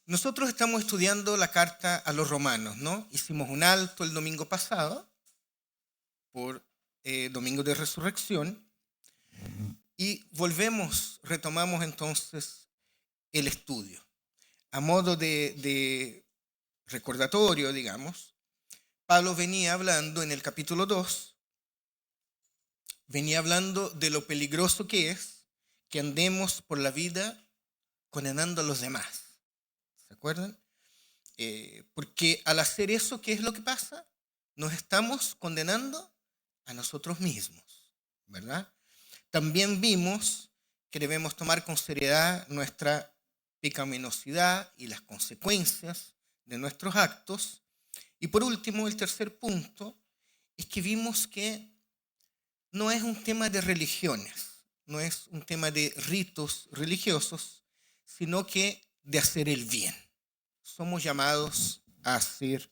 Nosotros estamos estudiando la carta a los romanos, ¿no? Hicimos un alto el domingo pasado por Domingo de Resurrección y retomamos entonces el estudio. A modo de recordatorio, digamos, Pablo venía hablando en el capítulo 2, venía hablando de lo peligroso que es que andemos por la vida condenando a los demás. ¿Se acuerdan? Porque al hacer eso, ¿qué es lo que pasa? Nos estamos condenando a nosotros mismos, ¿verdad? También vimos que debemos tomar con seriedad nuestra pecaminosidad y las consecuencias de nuestros actos. Y por último, el tercer punto es que vimos que no es un tema de religiones, no es un tema de ritos religiosos, sino que de hacer el bien. Somos llamados a hacer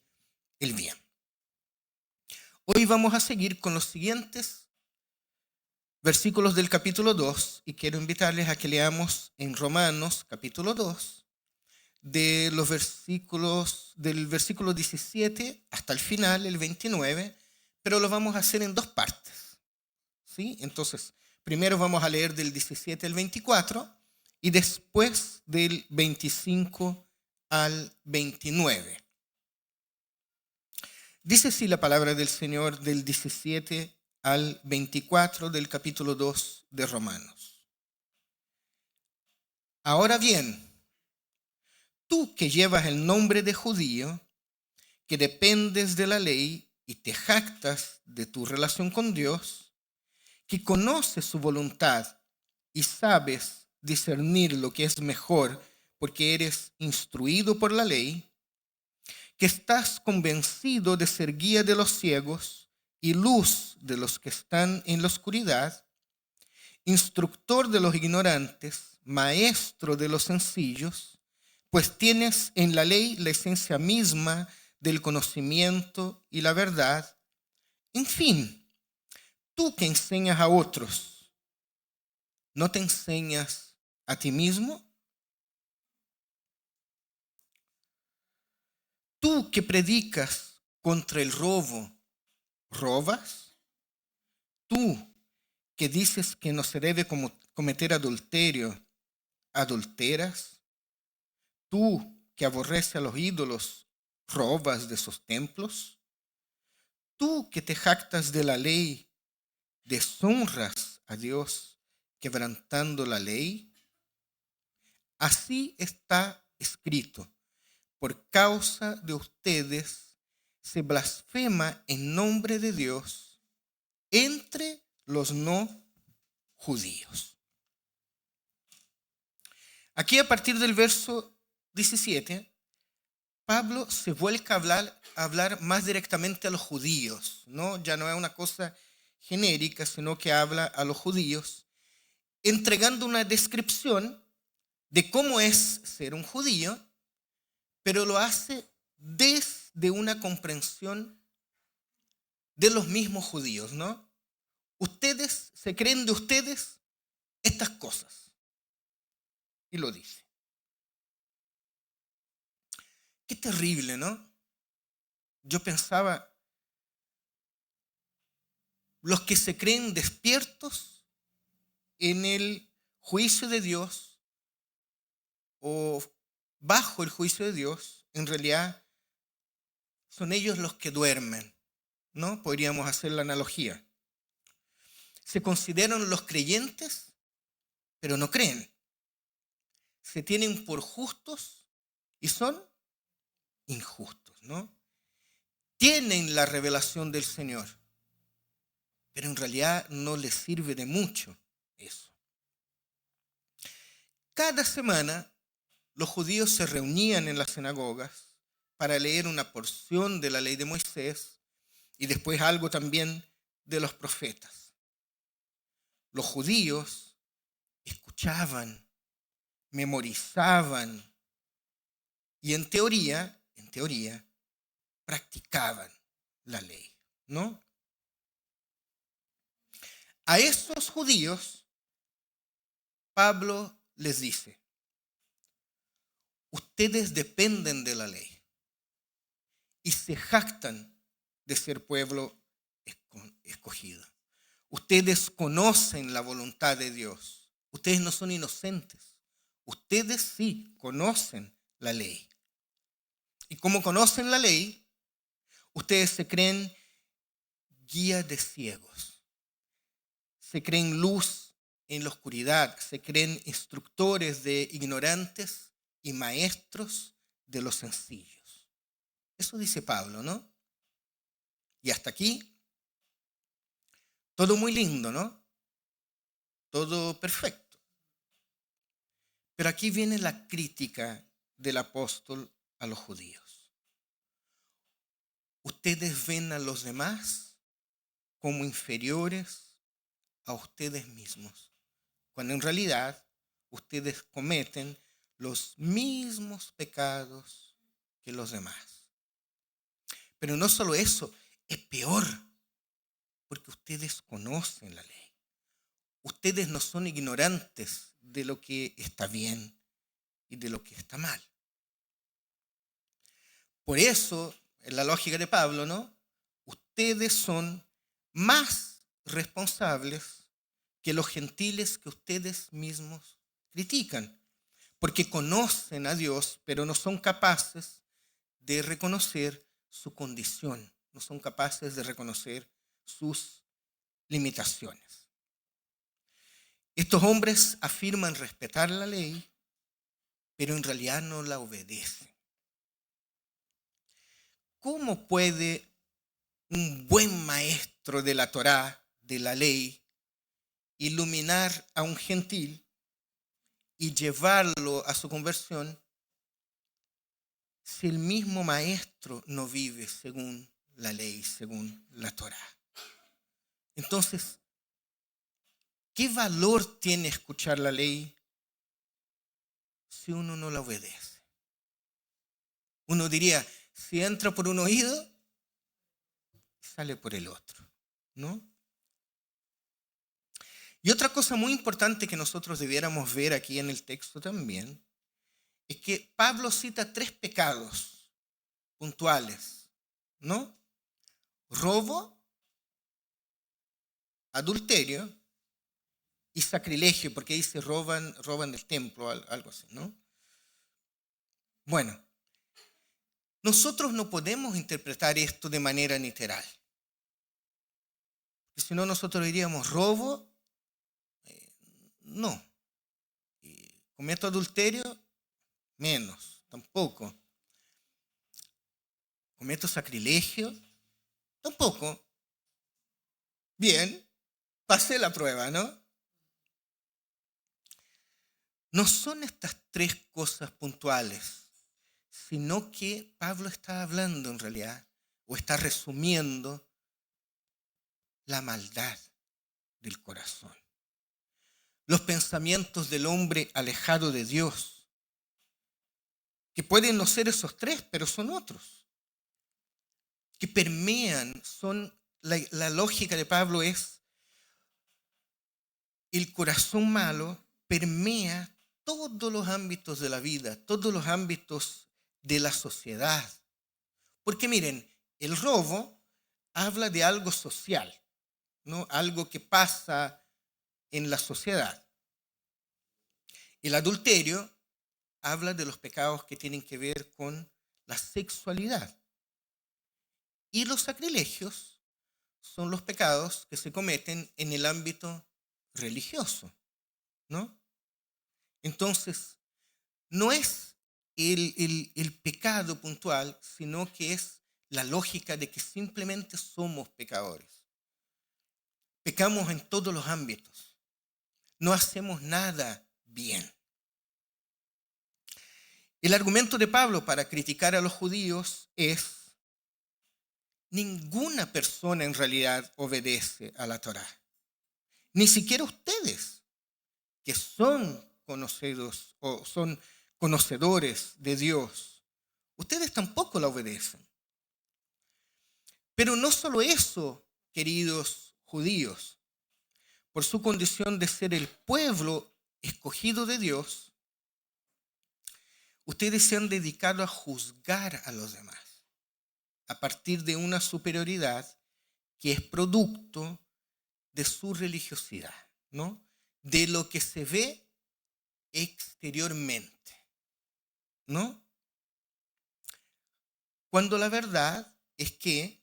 el bien. Hoy vamos a seguir con los siguientes versículos del capítulo 2 y quiero invitarles a que leamos en Romanos capítulo 2 de los versículos del versículo 17 hasta el final, el 29, pero lo vamos a hacer en dos partes, ¿sí? Entonces, primero vamos a leer del 17 al 24 y después del 25 al 29. Dice así la palabra del Señor del 17 al 24 del capítulo 2 de Romanos. Ahora bien, tú que llevas el nombre de judío, que dependes de la ley y te jactas de tu relación con Dios, que conoces su voluntad y sabes discernir lo que es mejor porque eres instruido por la ley, que estás convencido de ser guía de los ciegos y luz de los que están en la oscuridad, instructor de los ignorantes, maestro de los sencillos, pues tienes en la ley la esencia misma del conocimiento y la verdad. En fin, tú que enseñas a otros, ¿no te enseñas a ti mismo? Tú que predicas contra el robo, ¿robas? Tú que dices que no se debe cometer adulterio, ¿adulteras? Tú que aborreces a los ídolos, ¿robas de sus templos? Tú que te jactas de la ley, ¿deshonras a Dios quebrantando la ley? Así está escrito: por causa de ustedes se blasfema en nombre de Dios entre los no judíos. Aquí a partir del verso 17, Pablo se vuelca a hablar más directamente a los judíos, ¿no? Ya no es una cosa genérica, sino que habla a los judíos, entregando una descripción de cómo es ser un judío, pero lo hace desde una comprensión de los mismos judíos, ¿no? Ustedes se creen de ustedes estas cosas. Y lo dice. Qué terrible, ¿no? Yo pensaba, los que se creen despiertos en el juicio de Dios o bajo el juicio de Dios, en realidad son ellos los que duermen, ¿no? Podríamos hacer la analogía. Se consideran los creyentes, pero no creen. Se tienen por justos y son injustos, ¿no? Tienen la revelación del Señor, pero en realidad no les sirve de mucho eso. Cada semana los judíos se reunían en las sinagogas para leer una porción de la ley de Moisés y después algo también de los profetas. Los judíos escuchaban, memorizaban y en teoría, practicaban la ley, ¿no? A esos judíos Pablo les dice: ustedes dependen de la ley y se jactan de ser pueblo escogido. Ustedes conocen la voluntad de Dios. Ustedes no son inocentes. Ustedes sí conocen la ley. Y como conocen la ley, ustedes se creen guías de ciegos. Se creen luz en la oscuridad. Se creen instructores de ignorantes y maestros de los sencillos. Eso dice Pablo, ¿no? Y hasta aquí, todo muy lindo, ¿no? Todo perfecto. Pero aquí viene la crítica del apóstol a los judíos. Ustedes ven a los demás como inferiores a ustedes mismos, cuando en realidad ustedes cometen los mismos pecados que los demás. Pero no solo eso, es peor, porque ustedes conocen la ley. Ustedes no son ignorantes de lo que está bien y de lo que está mal. Por eso, en la lógica de Pablo, ¿no? Ustedes son más responsables que los gentiles que ustedes mismos critican, porque conocen a Dios, pero no son capaces de reconocer su condición, no son capaces de reconocer sus limitaciones. Estos hombres afirman respetar la ley, pero en realidad no la obedecen. ¿Cómo puede un buen maestro de la Torá, de la ley, iluminar a un gentil y llevarlo a su conversión si el mismo maestro no vive según la ley, según la Torá? Entonces, ¿qué valor tiene escuchar la ley si uno no la obedece? Uno diría, si entra por un oído, sale por el otro, ¿no? Y otra cosa muy importante que nosotros debiéramos ver aquí en el texto también es que Pablo cita 3 pecados puntuales, ¿no? Robo, adulterio y sacrilegio, porque dice roban del templo, algo así, ¿no? Bueno, nosotros no podemos interpretar esto de manera literal. Porque si no, nosotros diríamos robo, no. Cometo adulterio, menos, tampoco. Cometo sacrilegio, tampoco. Bien, pasé la prueba, ¿no? No son estas 3 cosas puntuales, sino que Pablo está hablando en realidad, o está resumiendo la maldad del corazón. Los pensamientos del hombre alejado de Dios, que pueden no ser esos 3, pero son otros, que permean, son la lógica de Pablo es, el corazón malo permea todos los ámbitos de la vida, todos los ámbitos de la sociedad. Porque miren, el robo habla de algo social, ¿no? Algo que pasa en la sociedad. El adulterio habla de los pecados que tienen que ver con la sexualidad. Y los sacrilegios son los pecados que se cometen en el ámbito religioso, ¿no? Entonces, no es el pecado puntual, sino que es la lógica de que simplemente somos pecadores. Pecamos en todos los ámbitos. No hacemos nada bien. El argumento de Pablo para criticar a los judíos es: ninguna persona en realidad obedece a la Torá. Ni siquiera ustedes, que son conocidos o son conocedores de Dios, ustedes tampoco la obedecen. Pero no solo eso, queridos judíos, por su condición de ser el pueblo escogido de Dios, ustedes se han dedicado a juzgar a los demás a partir de una superioridad que es producto de su religiosidad, ¿no? De lo que se ve exteriormente, ¿no? Cuando la verdad es que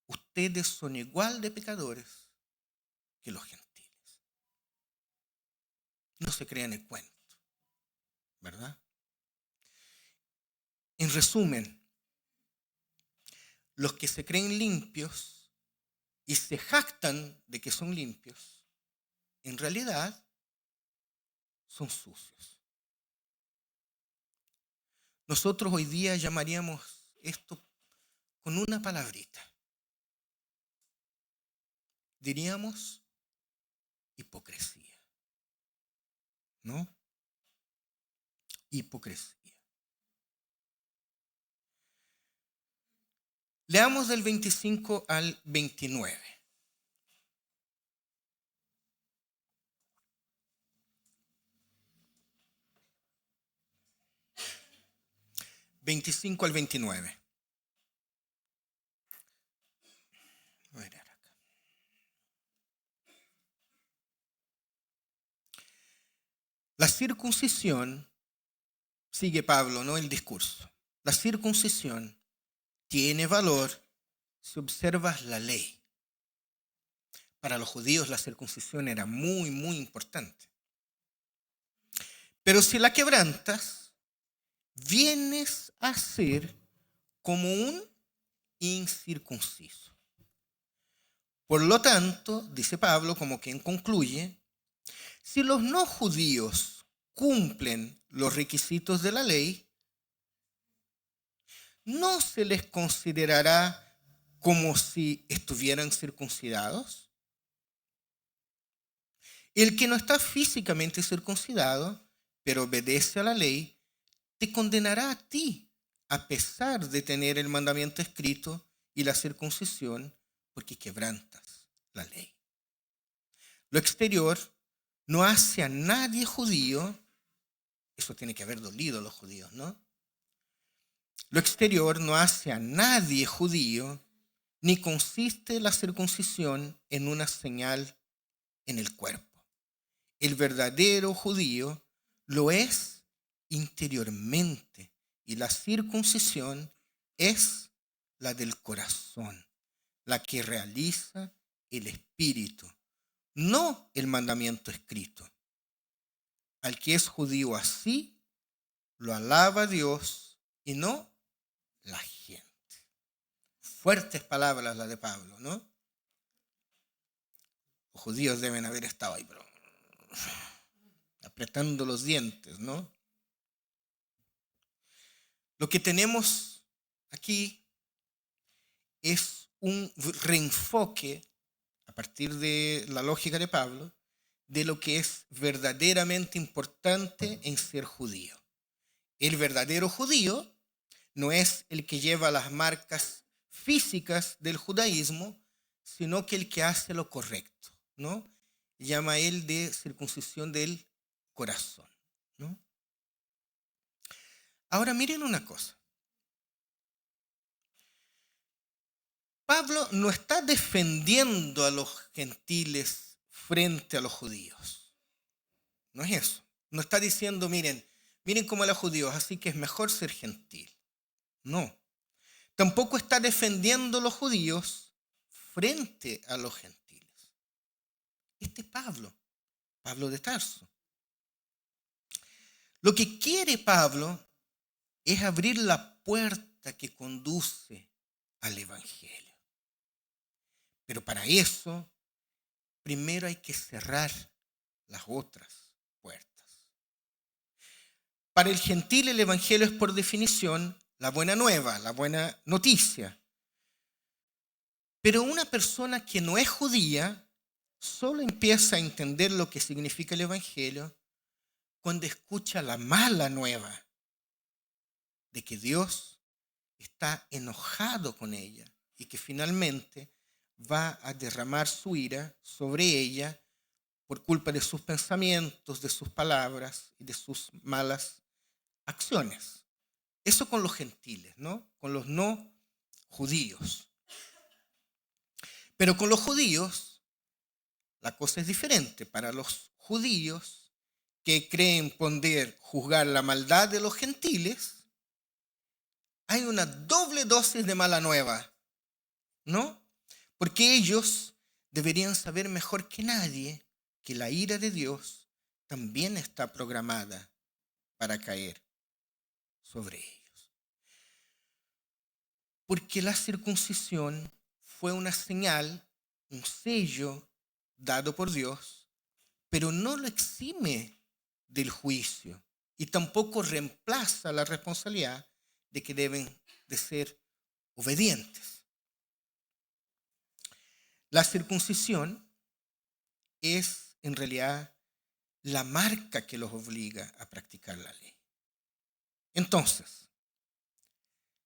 ustedes son igual de pecadores que los gentiles. No se crean el cuento, ¿verdad? En resumen, los que se creen limpios y se jactan de que son limpios, en realidad son sucios. Nosotros hoy día llamaríamos esto con una palabrita. Diríamos hipocresía, ¿no? Hipocresía. Leamos del 25 al 29. ...25 al 29. Voy a leer acá. La circuncisión, sigue Pablo, ¿no? El discurso. La circuncisión tiene valor si observas la ley. Para los judíos la circuncisión era muy, muy importante. Pero si la quebrantas, vienes a ser como un incircunciso. Por lo tanto, dice Pablo, como quien concluye, si los no judíos cumplen los requisitos de la ley, ¿no se les considerará como si estuvieran circuncidados? El que no está físicamente circuncidado, pero obedece a la ley, te condenará a ti, a pesar de tener el mandamiento escrito y la circuncisión, porque quebrantas la ley. Lo exterior no hace a nadie judío, eso tiene que haber dolido a los judíos, ¿no? Lo exterior no hace a nadie judío, ni consiste la circuncisión en una señal en el cuerpo. El verdadero judío lo es interiormente, y la circuncisión es la del corazón, la que realiza el espíritu, no el mandamiento escrito. Al que es judío así, lo alaba Dios y no la gente. Fuertes palabras las de Pablo, ¿no? Los judíos deben haber estado ahí, pero apretando los dientes, ¿no? Lo que tenemos aquí es un reenfoque, a partir de la lógica de Pablo, de lo que es verdaderamente importante en ser judío. El verdadero judío no es el que lleva las marcas físicas del judaísmo, sino que el que hace lo correcto, ¿no? Llama él de circuncisión del corazón, ¿no? Ahora miren una cosa. Pablo no está defendiendo a los gentiles frente a los judíos. No es eso. No está diciendo, miren cómo a los judíos, así que es mejor ser gentil. No. Tampoco está defendiendo a los judíos frente a los gentiles. Este es Pablo de Tarso. Lo que quiere Pablo es abrir la puerta que conduce al Evangelio. Pero para eso, primero hay que cerrar las otras puertas. Para el gentil el Evangelio es por definición la buena nueva, la buena noticia. Pero una persona que no es judía solo empieza a entender lo que significa el Evangelio cuando escucha la mala nueva de que Dios está enojado con ella y que finalmente va a derramar su ira sobre ella por culpa de sus pensamientos, de sus palabras y de sus malas acciones. Eso con los gentiles, ¿no? Con los no judíos. Pero con los judíos la cosa es diferente. Para los judíos que creen poder juzgar la maldad de los gentiles, hay una doble dosis de mala nueva, ¿no? Porque ellos deberían saber mejor que nadie que la ira de Dios también está programada para caer sobre ellos. Porque la circuncisión fue una señal, un sello dado por Dios, pero no lo exime del juicio y tampoco reemplaza la responsabilidad de que deben de ser obedientes. La circuncisión es en realidad la marca que los obliga a practicar la ley. Entonces,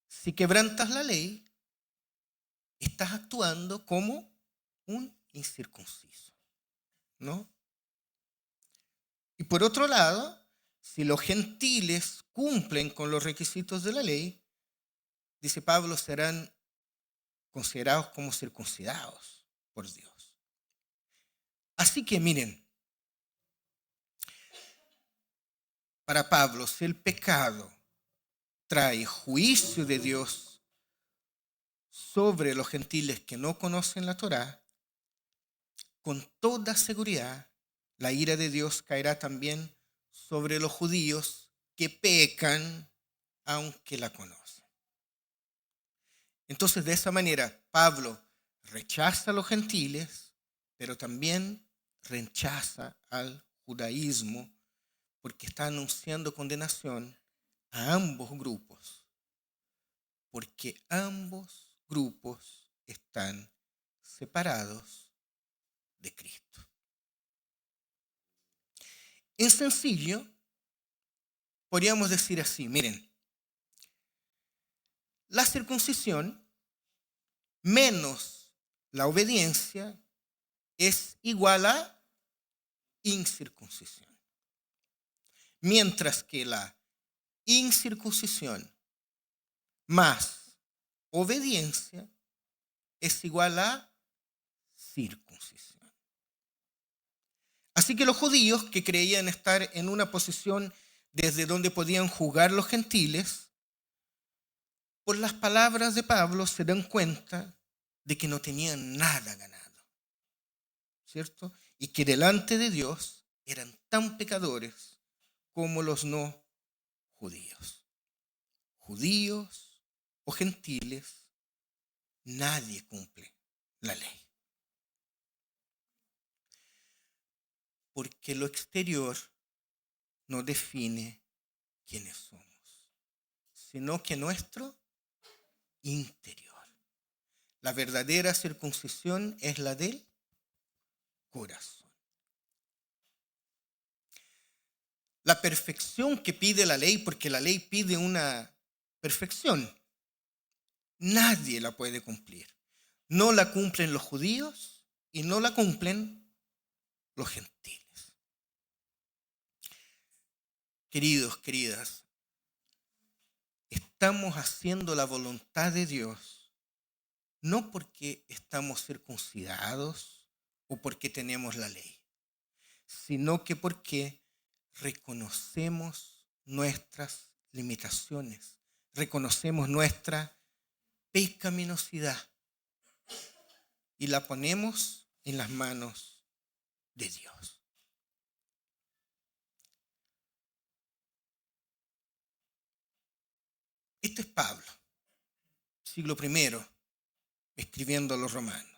si quebrantas la ley, estás actuando como un incircunciso, ¿no? Y por otro lado, si los gentiles cumplen con los requisitos de la ley, dice Pablo, serán considerados como circuncidados por Dios. Así que miren, para Pablo, si el pecado trae juicio de Dios sobre los gentiles que no conocen la Torá, con toda seguridad la ira de Dios caerá también sobre los judíos que pecan aunque la conocen. Entonces, de esa manera, Pablo rechaza a los gentiles, pero también rechaza al judaísmo, porque está anunciando condenación a ambos grupos, porque ambos grupos están separados de Cristo. En sencillo, podríamos decir así, miren, la circuncisión menos la obediencia es igual a incircuncisión. Mientras que la incircuncisión más obediencia es igual a circuncisión. Así que los judíos que creían estar en una posición desde donde podían juzgar los gentiles, por las palabras de Pablo se dan cuenta de que no tenían nada ganado, ¿cierto? Y que delante de Dios eran tan pecadores como los no judíos. Judíos o gentiles, nadie cumple la ley. Porque lo exterior no define quiénes somos, sino que nuestro interior. La verdadera circuncisión es la del corazón. La perfección que pide la ley, porque la ley pide una perfección, nadie la puede cumplir. No la cumplen los judíos y no la cumplen los gentiles. Queridos, queridas, estamos haciendo la voluntad de Dios no porque estamos circuncidados o porque tenemos la ley, sino que porque reconocemos nuestras limitaciones, reconocemos nuestra pecaminosidad y la ponemos en las manos de Dios. Este es Pablo, siglo I, escribiendo a los romanos.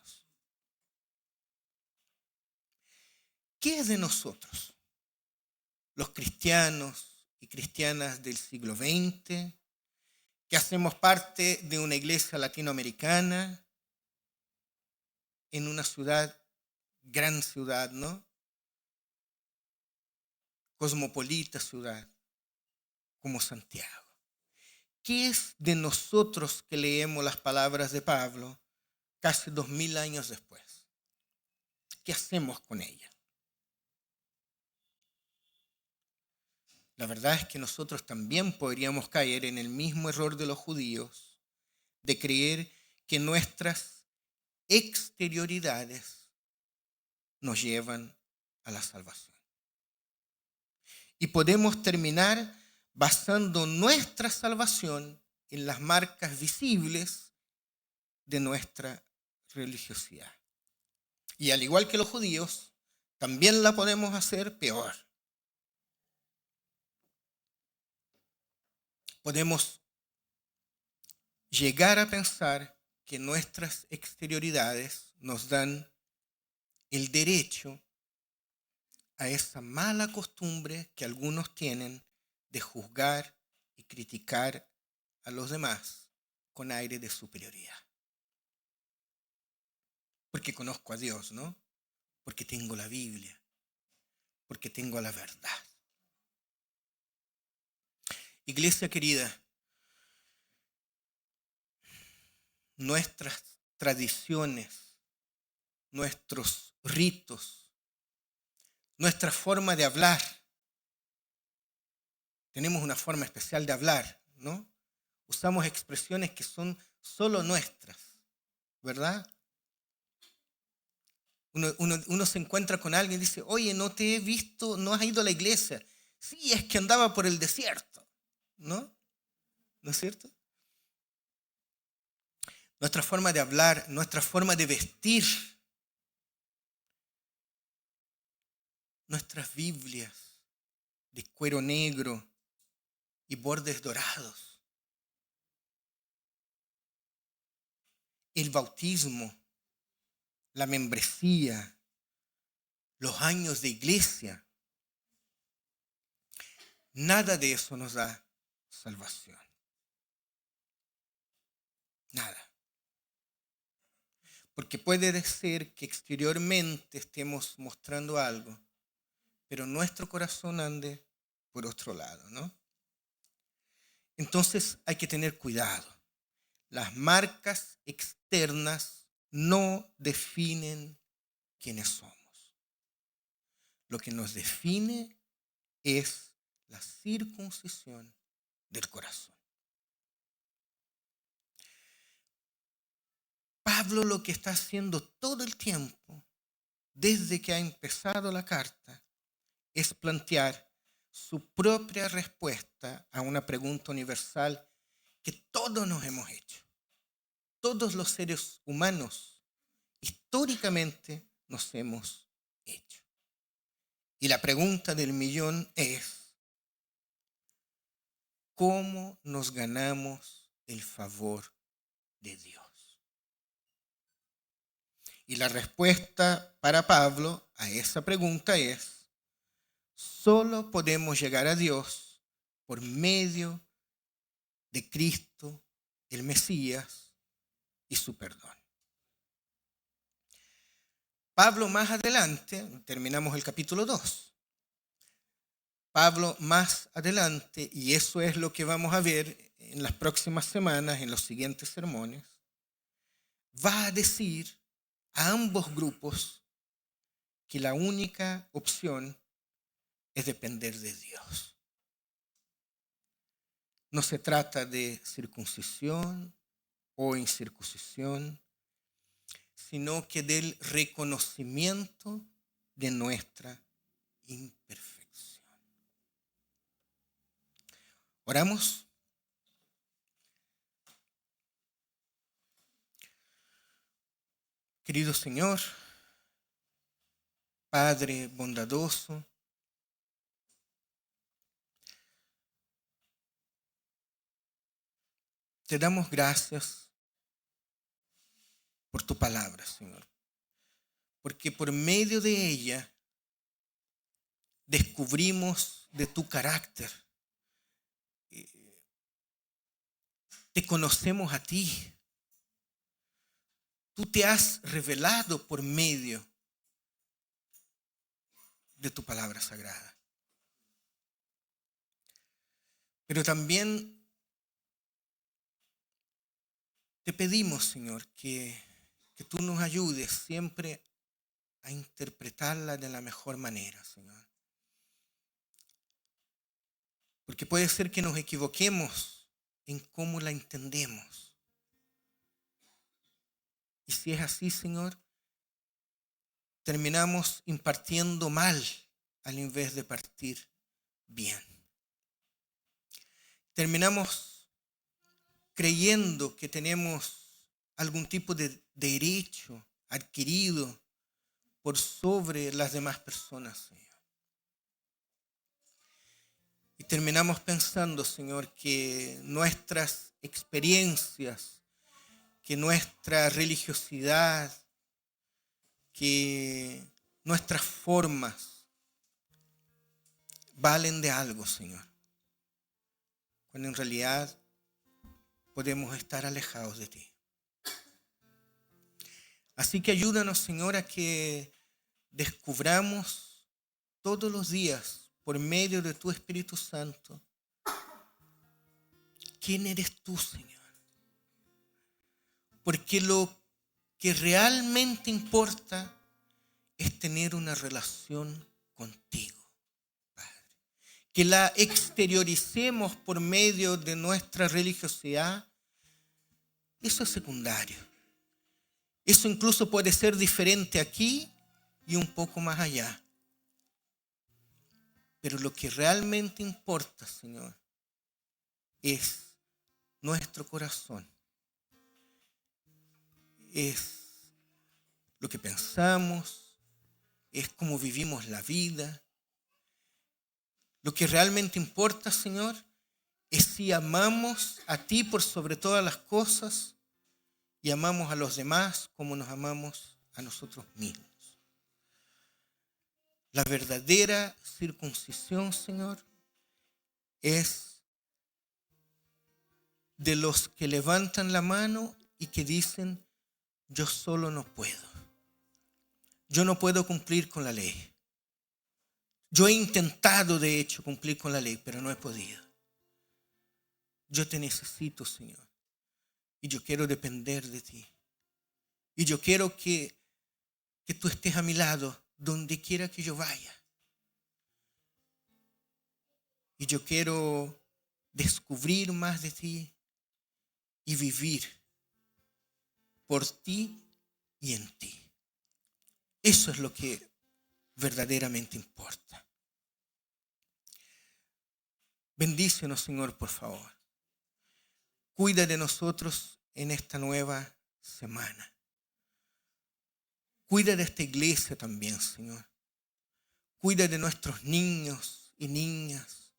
¿Qué es de nosotros, los cristianos y cristianas del siglo XX, que hacemos parte de una iglesia latinoamericana en una ciudad, gran ciudad, ¿no? Cosmopolita ciudad como Santiago? ¿Qué es de nosotros que leemos las palabras de Pablo casi 2000 años después? ¿Qué hacemos con ella? la verdad es que nosotros también podríamos caer en el mismo error de los judíos, de creer que nuestras exterioridades nos llevan a la salvación. Y podemos terminar basando nuestra salvación en las marcas visibles de nuestra religiosidad. Y al igual que los judíos, también la podemos hacer peor. Podemos llegar a pensar que nuestras exterioridades nos dan el derecho a esa mala costumbre que algunos tienen de juzgar y criticar a los demás con aire de superioridad. Porque conozco a Dios, ¿no? Porque tengo la Biblia, porque tengo la verdad. Iglesia querida, nuestras tradiciones, nuestros ritos, nuestra forma de hablar. Tenemos una forma especial de hablar, ¿no? Usamos expresiones que son solo nuestras, ¿verdad? Uno se encuentra con alguien y dice, oye, no te he visto, no has ido a la iglesia. Sí, es que andaba por el desierto, ¿no? ¿No es cierto? Nuestra forma de hablar, nuestra forma de vestir, nuestras Biblias de cuero negro y bordes dorados, el bautismo, la membresía, los años de iglesia, nada de eso nos da salvación. Nada. Porque puede ser que exteriormente estemos mostrando algo, pero nuestro corazón ande por otro lado, ¿no? Entonces hay que tener cuidado. Las marcas externas no definen quiénes somos. Lo que nos define es la circuncisión del corazón. Pablo lo que está haciendo todo el tiempo, desde que ha empezado la carta, es plantear su propia respuesta a una pregunta universal que todos nos hemos hecho. Todos los seres humanos históricamente nos hemos hecho. Y la pregunta del millón es, ¿cómo nos ganamos el favor de Dios? Y la respuesta para Pablo a esa pregunta es, solo podemos llegar a Dios por medio de Cristo, el Mesías y su perdón. Pablo más adelante, terminamos el capítulo 2. Pablo más adelante, y eso es lo que vamos a ver en las próximas semanas, en los siguientes sermones, va a decir a ambos grupos que la única opción es depender de Dios. No se trata de circuncisión o incircuncisión, sino que del reconocimiento de nuestra imperfección. ¿Oramos? Querido Señor, Padre bondadoso, te damos gracias por tu palabra, Señor, porque por medio de ella descubrimos de tu carácter. Te conocemos a ti. Tú te has revelado por medio de tu palabra sagrada. Pero también te pedimos, Señor, que tú nos ayudes siempre a interpretarla de la mejor manera, Señor. Porque puede ser que nos equivoquemos en cómo la entendemos. Y si es así, Señor, terminamos impartiendo mal al invés de partir bien. Terminamos creyendo que tenemos algún tipo de derecho adquirido por sobre las demás personas, Señor. Y terminamos pensando, Señor, que nuestras experiencias, que nuestra religiosidad, que nuestras formas valen de algo, Señor. Cuando en realidad podemos estar alejados de ti. Así que ayúdanos, Señor, a que descubramos todos los días, por medio de tu Espíritu Santo, quién eres tú, Señor. Porque lo que realmente importa es tener una relación contigo, Padre. Que la exterioricemos por medio de nuestra religiosidad, eso es secundario. Eso incluso puede ser diferente aquí y un poco más allá. Pero lo que realmente importa, Señor, es nuestro corazón. Es lo que pensamos, es cómo vivimos la vida. Lo que realmente importa, Señor, es si amamos a ti por sobre todas las cosas y amamos a los demás como nos amamos a nosotros mismos. La verdadera circuncisión, Señor, es de los que levantan la mano y que dicen: yo solo no puedo. Yo no puedo cumplir con la ley. Yo he intentado, de hecho, cumplir con la ley, pero no he podido. Yo te necesito, Señor. Y yo quiero depender de ti. Y yo quiero que tú estés a mi lado donde quiera que yo vaya. Y yo quiero descubrir más de ti y vivir por ti y en ti. Eso es lo que verdaderamente importa. Bendícenos, Señor, por favor. Cuida de nosotros en esta nueva semana. Cuida de esta iglesia también, Señor. Cuida de nuestros niños y niñas.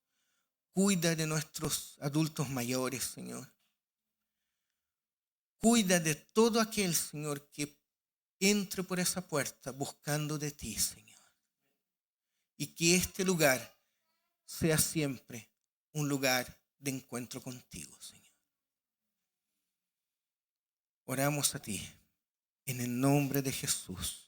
Cuida de nuestros adultos mayores, Señor. Cuida de todo aquel, Señor, que entre por esa puerta buscando de ti, Señor. Y que este lugar sea siempre un lugar de encuentro contigo, Señor. Oramos a ti en el nombre de Jesús.